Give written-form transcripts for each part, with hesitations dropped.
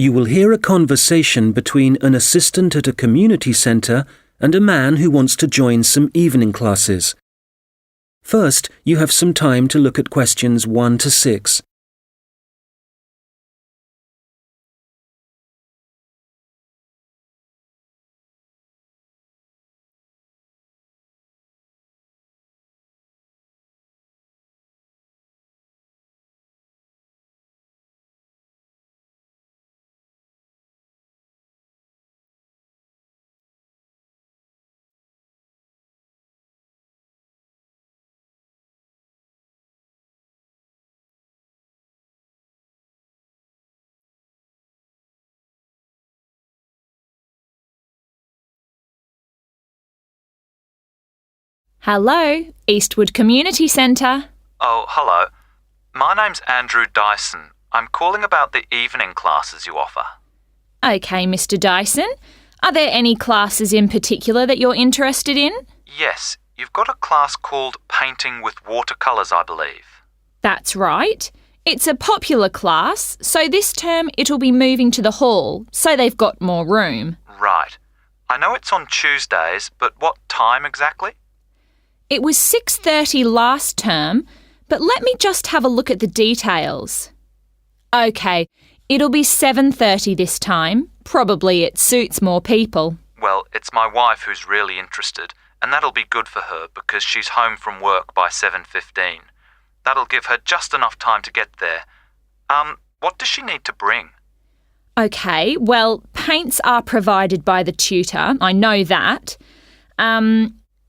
You will hear a conversation between an assistant at a community centre and a man who wants to join some evening classes. First, you have some time to look at questions 1 to 6. Hello, Eastwood Community Centre. Oh, hello. My name's Andrew Dyson. I'm calling about the evening classes you offer. OK, Mr Dyson. Are there any classes in particular that you're interested in? Yes, you've got a class called Painting with Watercolours, I believe. That's right. It's a popular class, so this term it'll be moving to the hall, so they've got more room. Right. I know it's on Tuesdays, but what time exactly? It was 6:30 last term, but let me just have a look at the details. OK, it'll be 7:30 this time. Probably it suits more people. Well, it's my wife who's really interested, and that'll be good for her because she's home from work by 7:15. That'll give her just enough time to get there. What does she need to bring? OK, well, paints are provided by the tutor, I know that.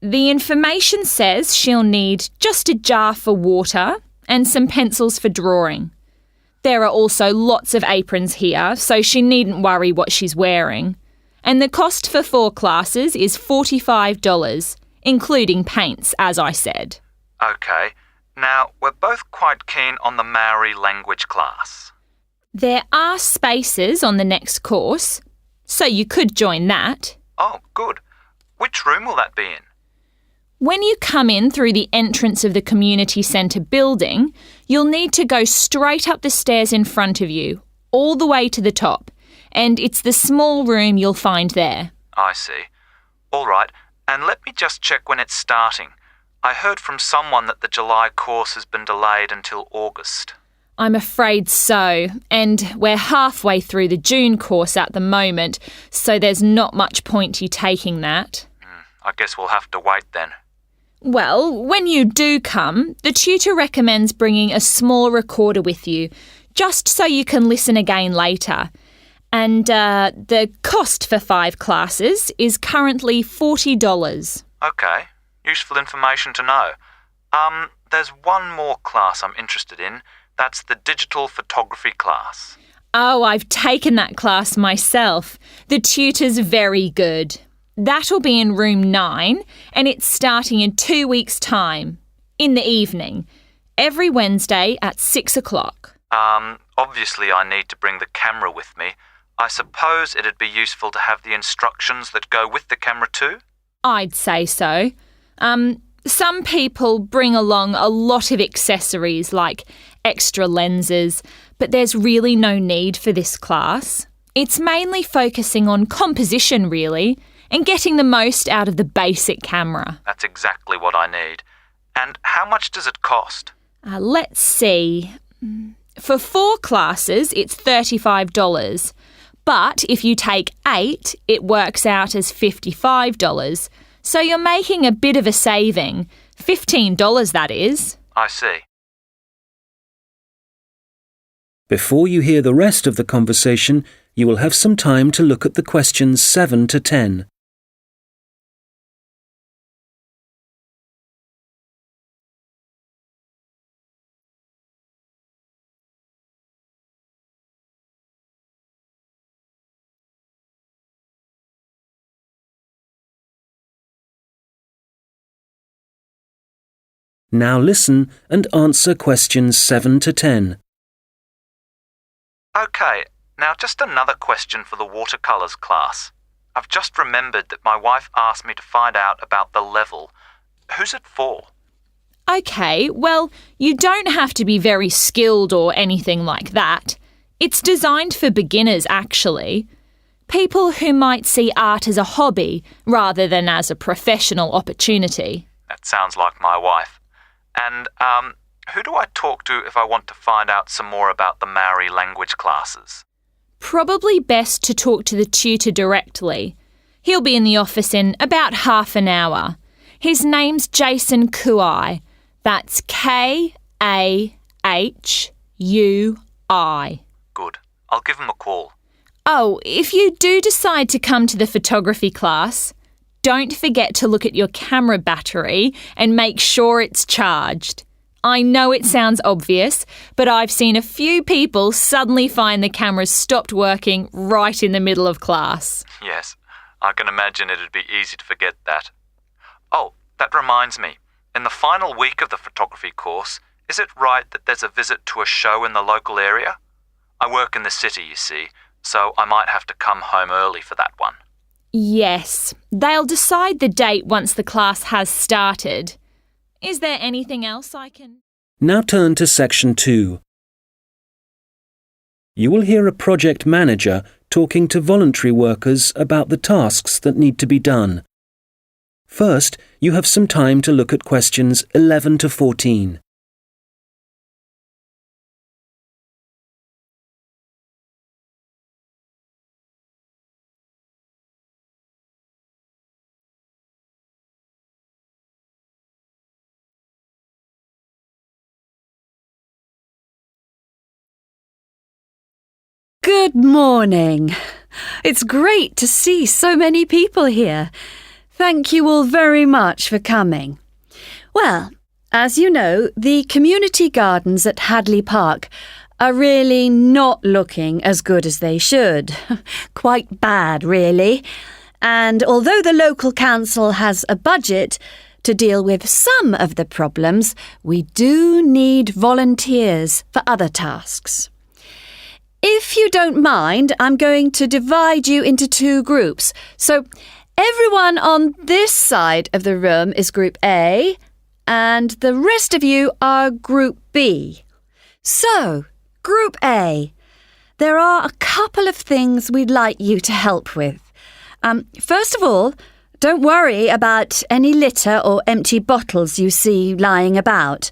The information says she'll need just a jar for water and some pencils for drawing. There are also lots of aprons here, so she needn't worry what she's wearing. And the cost for 4 classes is $45, including paints, as I said. OK. Now, we're both quite keen on the Maori language class. There are spaces on the next course, so you could join that. Oh, good. Which room will that be in? When you come in through the entrance of the community centre building, you'll need to go straight up the stairs in front of you, all the way to the top, and it's the small room you'll find there. I see. All right, and let me just check when it's starting. I heard from someone that the July course has been delayed until August. I'm afraid so, and we're halfway through the June course at the moment, so there's not much point you taking that. I guess we'll have to wait then. Well, when you do come, the tutor recommends bringing a small recorder with you, just so you can listen again later. And the cost for 5 classes is currently $40. OK, useful information to know. There's one more class I'm interested in. That's the digital photography class. Oh, I've taken that class myself. The tutor's very good. That'll be in room 9 and it's starting in 2 weeks' time, in the evening, every Wednesday at 6 o'clock. Obviously I need to bring the camera with me. I suppose it'd be useful to have the instructions that go with the camera too? I'd say so. Some people bring along a lot of accessories like extra lenses, but there's really no need for this class. It's mainly focusing on composition really, and getting the most out of the basic camera. That's exactly what I need. And how much does it cost? Let's see. For 4 classes, it's $35. But if you take 8, it works out as $55. So you're making a bit of a saving. $15, that is. I see. Before you hear the rest of the conversation, you will have some time to look at the questions 7 to 10. Now listen and answer questions 7 to 10. OK, now just another question for the watercolours class. I've just remembered that my wife asked me to find out about the level. Who's it for? OK, well, you don't have to be very skilled or anything like that. It's designed for beginners, actually. People who might see art as a hobby rather than as a professional opportunity. That sounds like my wife. And, who do I talk to if I want to find out some more about the Maori language classes? Probably best to talk to the tutor directly. He'll be in the office in about half an hour. His name's Jason Kuai. That's Kahhui. Good. I'll give him a call. Oh, if you do decide to come to the photography class, don't forget to look at your camera battery and make sure it's charged. I know it sounds obvious, but I've seen a few people suddenly find the cameras stopped working right in the middle of class. Yes, I can imagine it'd be easy to forget that. Oh, that reminds me. In the final week of the photography course, is it right that there's a visit to a show in the local area? I work in the city, you see, so I might have to come home early for that one. Yes, they'll decide the date once the class has started. Is there anything else I can... Now turn to Section 2. You will hear a project manager talking to voluntary workers about the tasks that need to be done. First, you have some time to look at questions 11 to 14. Good morning. It's great to see so many people here. Thank you all very much for coming. Well, as you know, the community gardens at Hadley Park are really not looking as good as they should. Quite bad, really. And although the local council has a budget to deal with some of the problems, we do need volunteers for other tasks. If you don't mind, I'm going to divide you into two groups. So everyone on this side of the room is Group A, and the rest of you are Group B. So, Group A, there are a couple of things we'd like you to help with. First of all, don't worry about any litter or empty bottles you see lying about.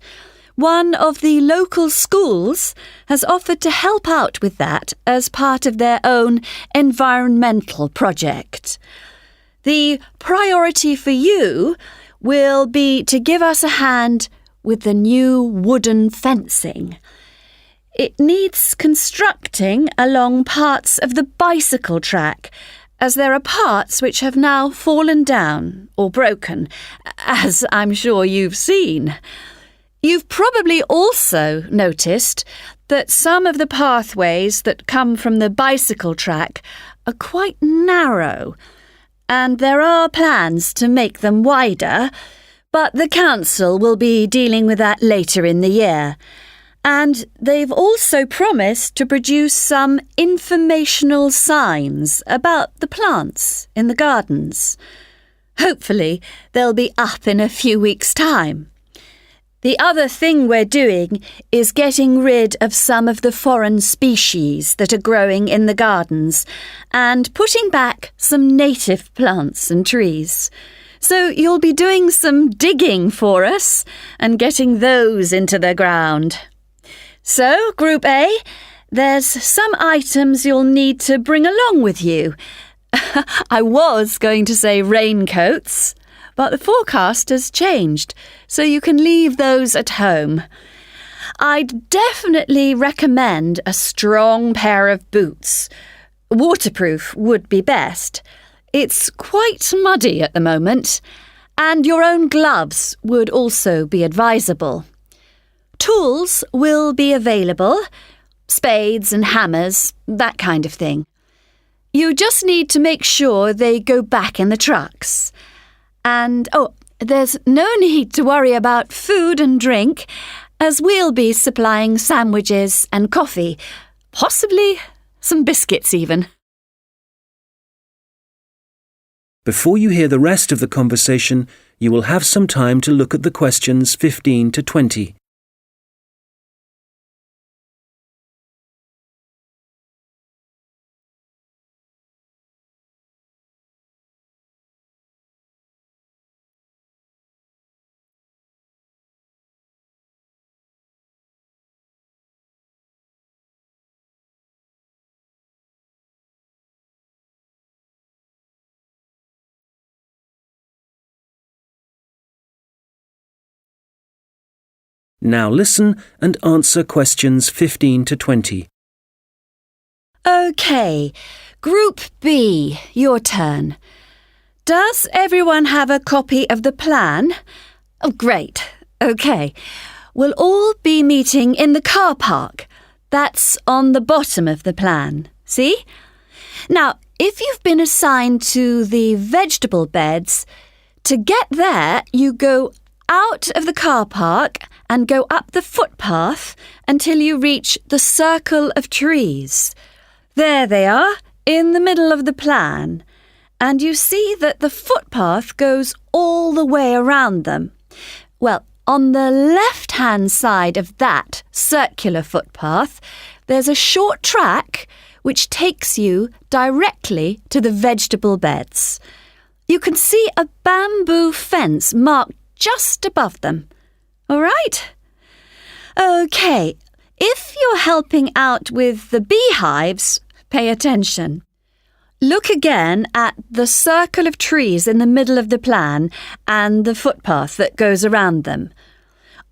One of the local schools has offered to help out with that as part of their own environmental project. The priority for you will be to give us a hand with the new wooden fencing. It needs constructing along parts of the bicycle track, as there are parts which have now fallen down or broken, as I'm sure you've seen. You've probably also noticed that some of the pathways that come from the bicycle track are quite narrow, and there are plans to make them wider, but the council will be dealing with that later in the year. And they've also promised to produce some informational signs about the plants in the gardens. Hopefully, they'll be up in a few weeks' time. The other thing we're doing is getting rid of some of the foreign species that are growing in the gardens and putting back some native plants and trees. So you'll be doing some digging for us and getting those into the ground. So, Group A, there's some items you'll need to bring along with you. I was going to say raincoats, but the forecast has changed, so you can leave those at home. I'd definitely recommend a strong pair of boots. Waterproof would be best. It's quite muddy at the moment, and your own gloves would also be advisable. Tools will be available, spades and hammers, that kind of thing. You just need to make sure they go back in the trucks. And, there's no need to worry about food and drink, as we'll be supplying sandwiches and coffee, possibly some biscuits even. Before you hear the rest of the conversation, you will have some time to look at the questions 15 to 20. Now listen and answer questions 15 to 20. OK, Group B, your turn. Does everyone have a copy of the plan? Oh, great. OK. We'll all be meeting in the car park. That's on the bottom of the plan. See? Now, if you've been assigned to the vegetable beds, to get there, you go out of the car park and go up the footpath until you reach the circle of trees. There they are, in the middle of the plan. And you see that the footpath goes all the way around them. Well, on the left-hand side of that circular footpath, there's a short track which takes you directly to the vegetable beds. You can see a bamboo fence marked just above them. All right? OK, if you're helping out with the beehives, pay attention. Look again at the circle of trees in the middle of the plan and the footpath that goes around them.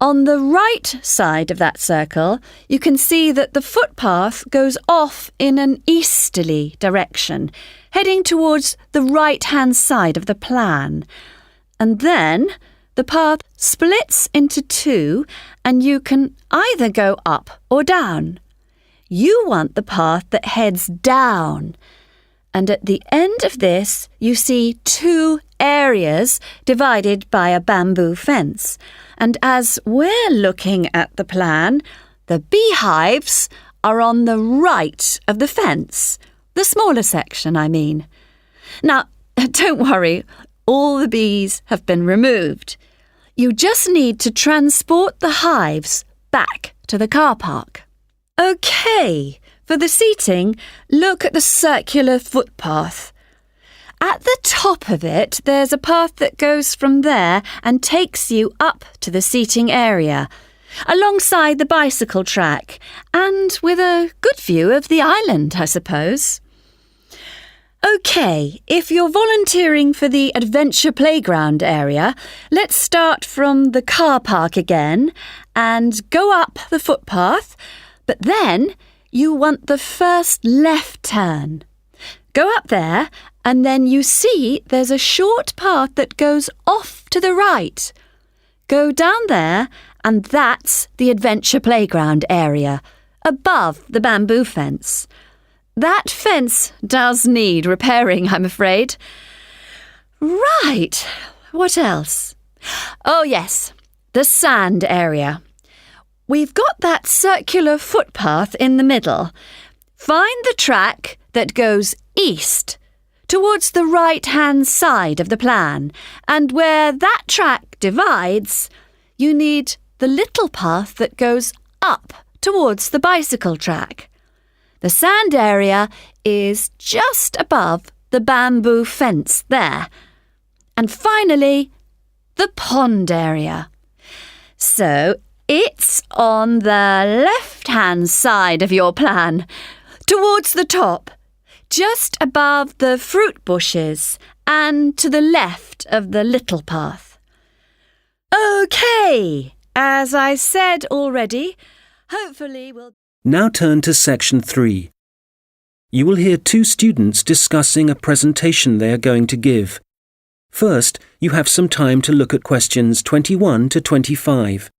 On the right side of that circle, you can see that the footpath goes off in an easterly direction, heading towards the right-hand side of the plan. And then the path splits into two, and you can either go up or down. You want the path that heads down. And at the end of this, you see two areas divided by a bamboo fence. And as we're looking at the plan, the beehives are on the right of the fence. The smaller section, I mean. Now, don't worry, all the bees have been removed. You just need to transport the hives back to the car park. OK. For the seating, look at the circular footpath. At the top of it, there's a path that goes from there and takes you up to the seating area, alongside the bicycle track, and with a good view of the island, I suppose. OK, if you're volunteering for the adventure playground area, let's start from the car park again and go up the footpath, but then you want the first left turn. Go up there, and then you see there's a short path that goes off to the right. Go down there, and that's the adventure playground area, above the bamboo fence. That fence does need repairing, I'm afraid. Right, what else? Oh, yes, the sand area. We've got that circular footpath in the middle. Find the track that goes east, towards the right-hand side of the plan, and where that track divides, you need the little path that goes up towards the bicycle track. The sand area is just above the bamboo fence there. And finally, the pond area. So, it's on the left-hand side of your plan, towards the top, just above the fruit bushes and to the left of the little path. OK, as I said already, hopefully we'll... Now turn to section 3. You will hear two students discussing a presentation they are going to give. First, you have some time to look at questions 21 to 25.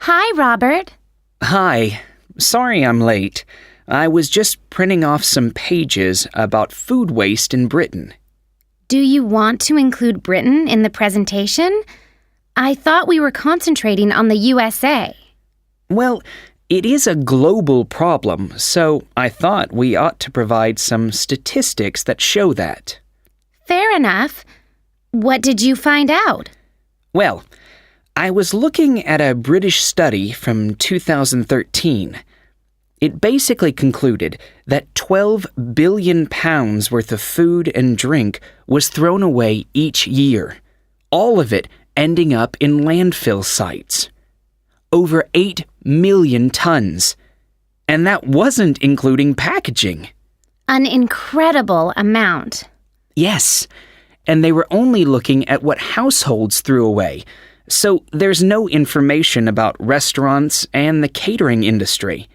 Hi, Robert. Hi. Sorry I'm late. I was just printing off some pages about food waste in Britain. Do you want to include Britain in the presentation? I thought we were concentrating on the USA. Well, it is a global problem, so I thought we ought to provide some statistics that show that. Fair enough. What did you find out? Well, I was looking at a British study from 2013. It basically concluded that 12 billion pounds worth of food and drink was thrown away each year, all of it ending up in landfill sites. Over 8 million tons. And that wasn't including packaging. An incredible amount. Yes, and they were only looking at what households threw away, so there's no information about restaurants and the catering industry.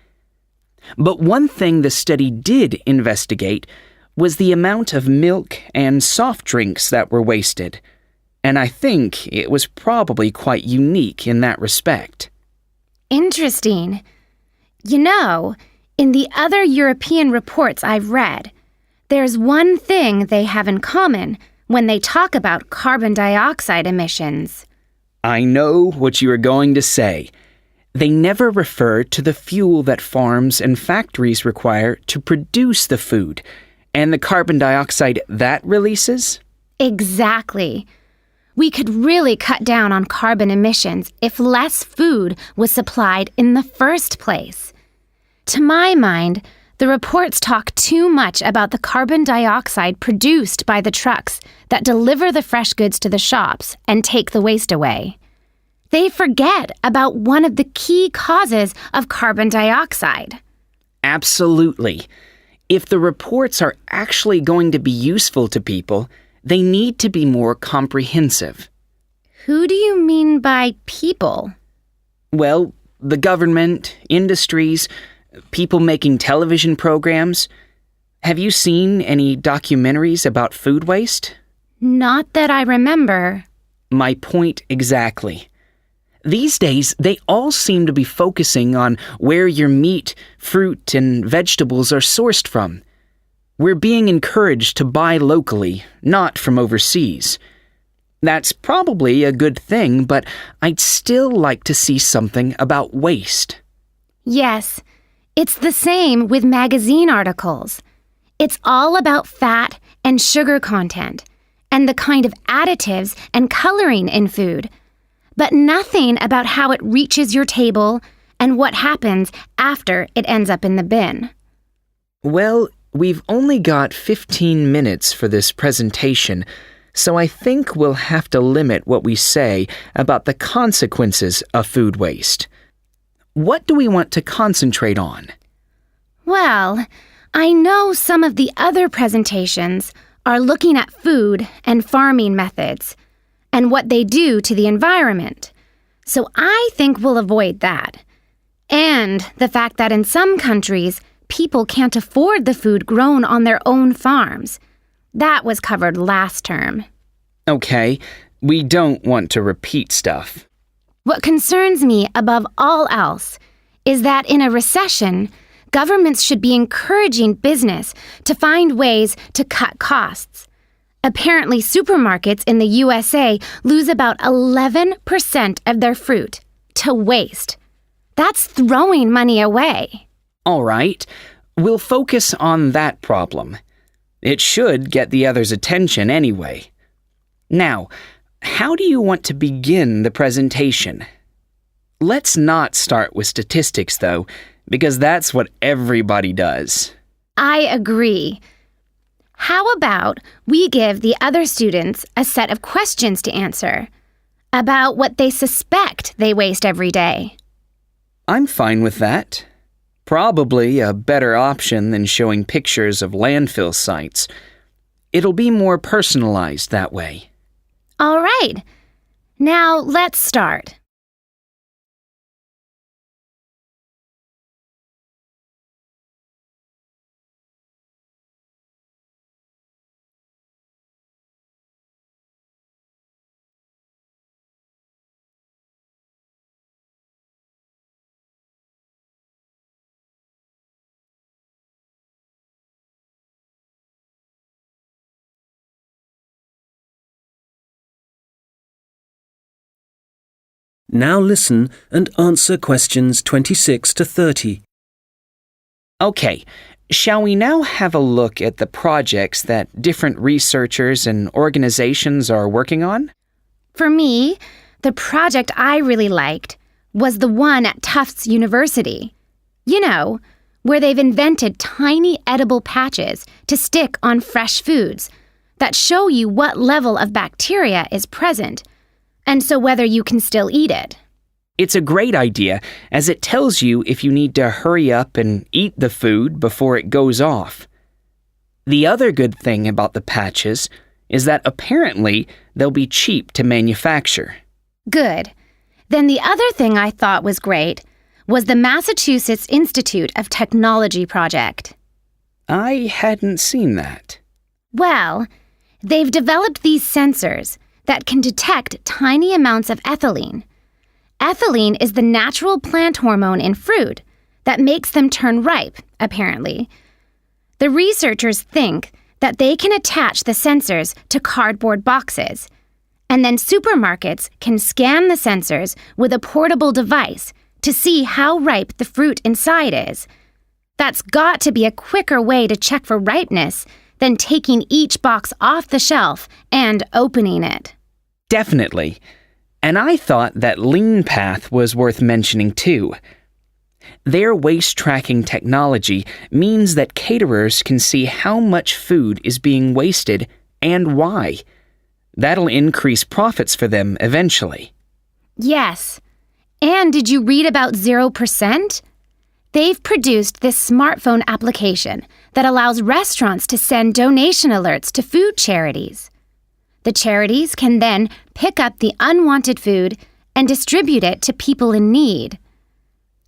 But one thing the study did investigate was the amount of milk and soft drinks that were wasted, and I think it was probably quite unique in that respect. Interesting. You know, in the other European reports I've read, there's one thing they have in common when they talk about carbon dioxide emissions. I know what you are going to say. They never refer to the fuel that farms and factories require to produce the food, and the carbon dioxide that releases? Exactly. We could really cut down on carbon emissions if less food was supplied in the first place. To my mind, the reports talk too much about the carbon dioxide produced by the trucks that deliver the fresh goods to the shops and take the waste away. They forget about one of the key causes of carbon dioxide. Absolutely. If the reports are actually going to be useful to people, they need to be more comprehensive. Who do you mean by people? Well, the government, industries, people making television programs. Have you seen any documentaries about food waste? Not that I remember. My point exactly. These days, they all seem to be focusing on where your meat, fruit, and vegetables are sourced from. We're being encouraged to buy locally, not from overseas. That's probably a good thing, but I'd still like to see something about waste. Yes, it's the same with magazine articles. It's all about fat and sugar content, and the kind of additives and coloring in food, but nothing about how it reaches your table and what happens after it ends up in the bin. Well, we've only got 15 minutes for this presentation, so I think we'll have to limit what we say about the consequences of food waste. What do we want to concentrate on? Well, I know some of the other presentations are looking at food and farming methods and what they do to the environment, so I think we'll avoid that. And the fact that in some countries, people can't afford the food grown on their own farms. That was covered last term. Okay, we don't want to repeat stuff. What concerns me above all else is that in a recession, governments should be encouraging business to find ways to cut costs. Apparently, supermarkets in the USA lose about 11% of their fruit to waste. That's throwing money away. All right, we'll focus on that problem. It should get the others' attention anyway. Now, how do you want to begin the presentation? Let's not start with statistics, though, because that's what everybody does. I agree. How about we give the other students a set of questions to answer about what they suspect they waste every day? I'm fine with that. Probably a better option than showing pictures of landfill sites. It'll be more personalized that way. All right. Now let's start. Now listen and answer questions 26 to 30. Okay, shall we now have a look at the projects that different researchers and organizations are working on? For me, The project I really liked was the one at Tufts University. You know, where they've invented tiny edible patches to stick on fresh foods that show you what level of bacteria is present, and so whether you can still eat it. It's a great idea, as it tells you if you need to hurry up and eat the food before it goes off. The other good thing about the patches is that apparently they'll be cheap to manufacture. Good. Then the other thing I thought was great was the Massachusetts Institute of Technology project. I hadn't seen that. Well, they've developed these sensors that can detect tiny amounts of ethylene. Ethylene is the natural plant hormone in fruit that makes them turn ripe, apparently. The researchers think that they can attach the sensors to cardboard boxes, and then supermarkets can scan the sensors with a portable device to see how ripe the fruit inside is. That's got to be a quicker way to check for ripeness than taking each box off the shelf and opening it. Definitely. And I thought that Lean Path was worth mentioning too. Their waste tracking technology means that caterers can see how much food is being wasted and why. That'll increase profits for them eventually. Yes. And did you read about 0%? They've produced this smartphone application that allows restaurants to send donation alerts to food charities. The charities can then pick up the unwanted food and distribute it to people in need.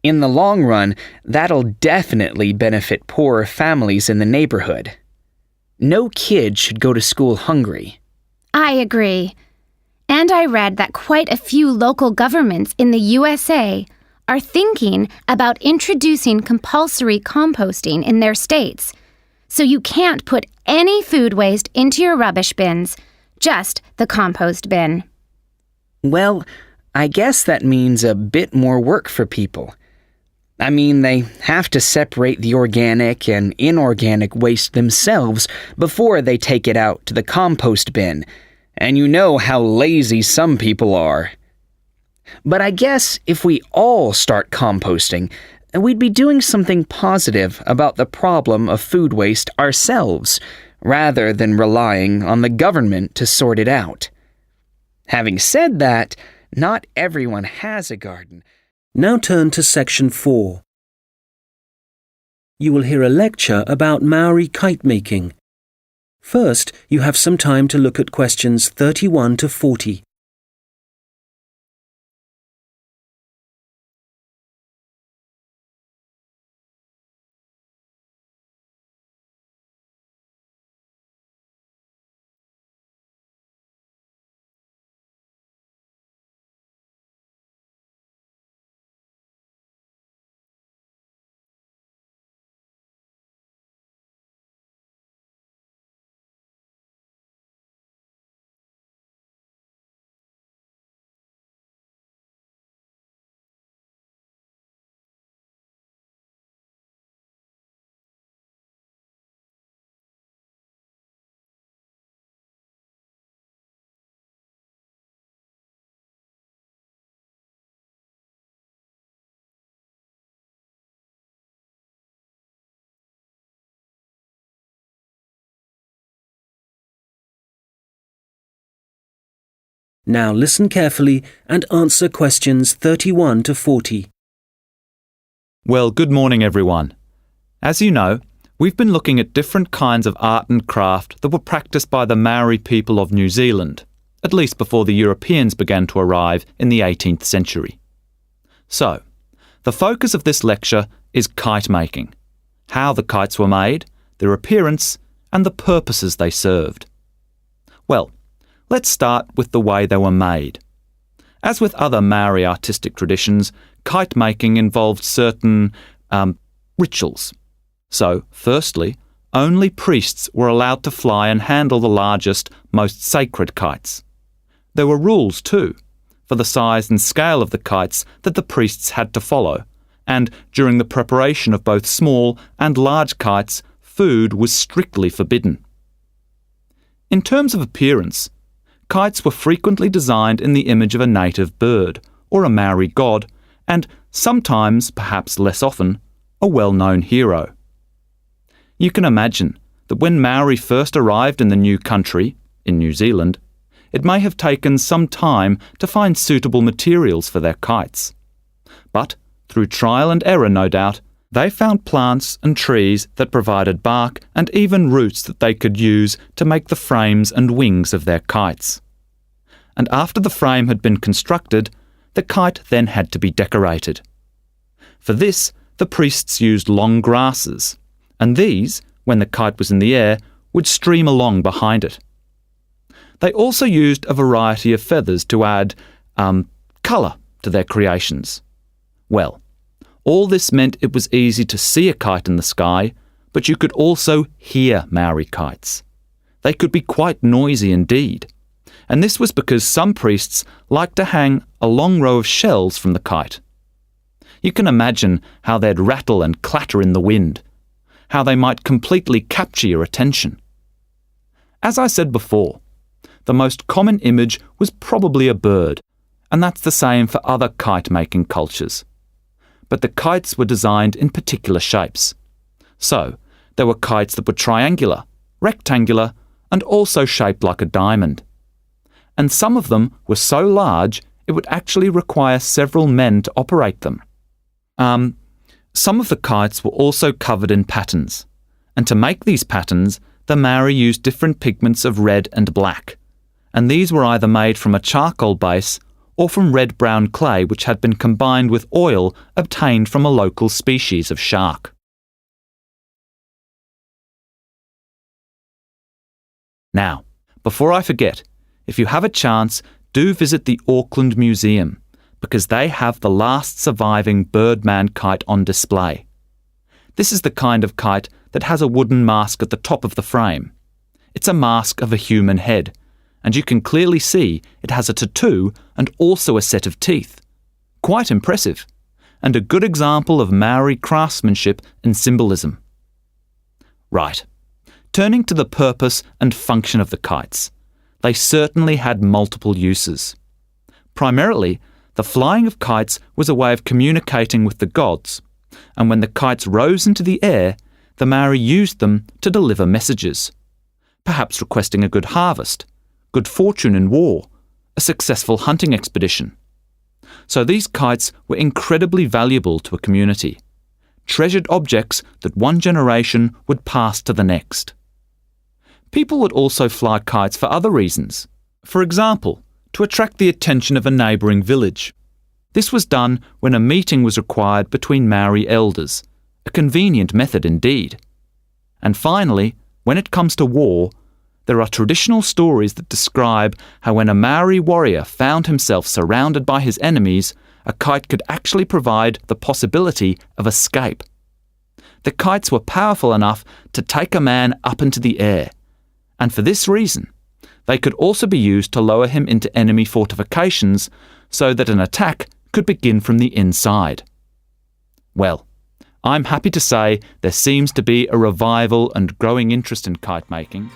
In the long run, that'll definitely benefit poorer families in the neighborhood. No kid should go to school hungry. I agree. And I read that quite a few local governments in the USA are thinking about introducing compulsory composting in their states. So you can't put any food waste into your rubbish bins, just the compost bin. Well, I guess that means a bit more work for people. I mean, they have to separate the organic and inorganic waste themselves before they take it out to the compost bin, and you know how lazy some people are. But I guess if we all start composting, we'd be doing something positive about the problem of food waste ourselves, rather than relying on the government to sort it out. Having said that, not everyone has a garden. Now turn to section 4. You will hear a lecture about Maori kite making. First, you have some time to look at questions 31 to 40. Now listen carefully and answer questions 31 to 40. Well, good morning, everyone. As you know, we've been looking at different kinds of art and craft that were practiced by the Maori people of New Zealand, at least before the Europeans began to arrive in the 18th century. So, the focus of this lecture is kite making, how the kites were made, their appearance, and the purposes they served. Well, let's start with the way they were made. As with other Maori artistic traditions, kite making involved certain rituals. So, firstly, only priests were allowed to fly and handle the largest, most sacred kites. There were rules too, for the size and scale of the kites that the priests had to follow, and during the preparation of both small and large kites, food was strictly forbidden. In terms of appearance, kites were frequently designed in the image of a native bird or a Maori god, and sometimes, perhaps less often, a well-known hero. You can imagine that when Maori first arrived in the new country, in New Zealand, it may have taken some time to find suitable materials for their kites. But, through trial and error no doubt, they found plants and trees that provided bark and even roots that they could use to make the frames and wings of their kites. And after the frame had been constructed, the kite then had to be decorated. For this, the priests used long grasses, and these, when the kite was in the air, would stream along behind it. They also used a variety of feathers to add colour to their creations. Well, all this meant it was easy to see a kite in the sky, but you could also hear Maori kites. They could be quite noisy indeed, and this was because some priests liked to hang a long row of shells from the kite. You can imagine how they'd rattle and clatter in the wind, how they might completely capture your attention. As I said before, the most common image was probably a bird, and that's the same for other kite-making cultures. But the kites were designed in particular shapes. So, there were kites that were triangular, rectangular, and also shaped like a diamond. And some of them were so large it would actually require several men to operate them. Some of the kites were also covered in patterns, and to make these patterns, the Maori used different pigments of red and black, and these were either made from a charcoal base or from red-brown clay which had been combined with oil obtained from a local species of shark. Now, before I forget, if you have a chance, do visit the Auckland Museum, because they have the last surviving Birdman kite on display. This is the kind of kite that has a wooden mask at the top of the frame. It's a mask of a human head, and you can clearly see it has a tattoo and also a set of teeth. Quite impressive, and a good example of Maori craftsmanship and symbolism. Right, turning to the purpose and function of the kites. They certainly had multiple uses. Primarily, the flying of kites was a way of communicating with the gods, and when the kites rose into the air, the Maori used them to deliver messages, perhaps requesting a good harvest, good fortune in war, a successful hunting expedition. So these kites were incredibly valuable to a community, treasured objects that one generation would pass to the next. People would also fly kites for other reasons. For example, to attract the attention of a neighbouring village. This was done when a meeting was required between Maori elders, a convenient method indeed. And finally, when it comes to war, there are traditional stories that describe how when a Maori warrior found himself surrounded by his enemies, a kite could actually provide the possibility of escape. The kites were powerful enough to take a man up into the air, and for this reason, they could also be used to lower him into enemy fortifications so that an attack could begin from the inside. Well, I'm happy to say there seems to be a revival and growing interest in kite making.